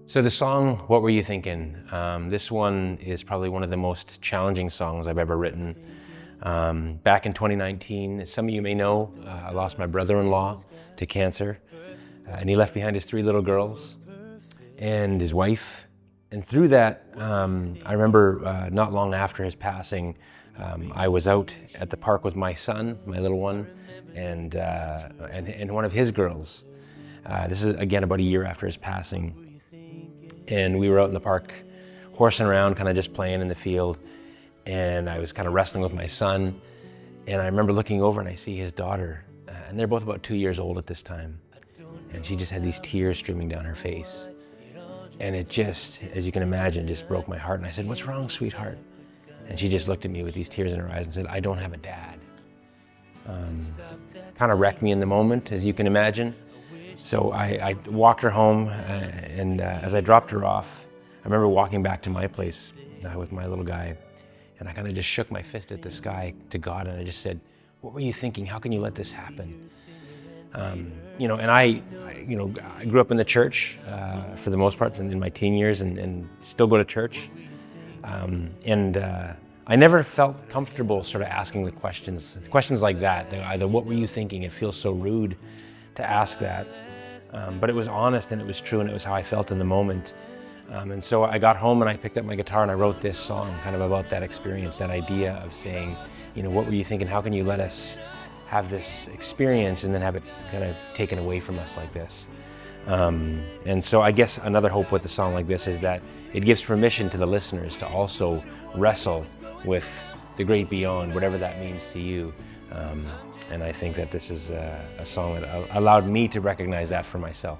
So the song, What Were You Thinking? This one is probably one of the most challenging songs I've ever written. Back in 2019, as some of you may know, I lost my brother-in-law to cancer, and he left behind his 3 little girls and his wife. And through that, I remember not long after his passing, I was out at the park with my son, my little one, and one of his girls. This is again about a year after his passing. And we were out in the park, horsing around, kind of just playing in the field. And I was kind of wrestling with my son. And I remember looking over and I see his daughter, and they're both about 2 years old at this time. And she just had these tears streaming down her face. And it just, as you can imagine, just broke my heart. And I said, "What's wrong, sweetheart?" And she just looked at me with these tears in her eyes and said, "I don't have a dad." Kind of wrecked me in the moment, as you can imagine. So I walked her home, and as I dropped her off, I remember walking back to my place with my little guy, and I kind of just shook my fist at the sky to God, and I just said, "What were you thinking? How can you let this happen?" And I grew up in the church for the most part in my teen years, and still go to church. I never felt comfortable sort of asking the questions like that. Either, "What were you thinking?" It feels so rude to ask that. But it was honest and it was true and it was how I felt in the moment. And so I got home and I picked up my guitar and I wrote this song kind of about that experience, that idea of saying, what were you thinking? How can you let us have this experience and then have it kind of taken away from us like this? And so I guess another hope with a song like this is that it gives permission to the listeners to also wrestle with the great beyond, whatever that means to you. And I think that this is a song that allowed me to recognize that for myself.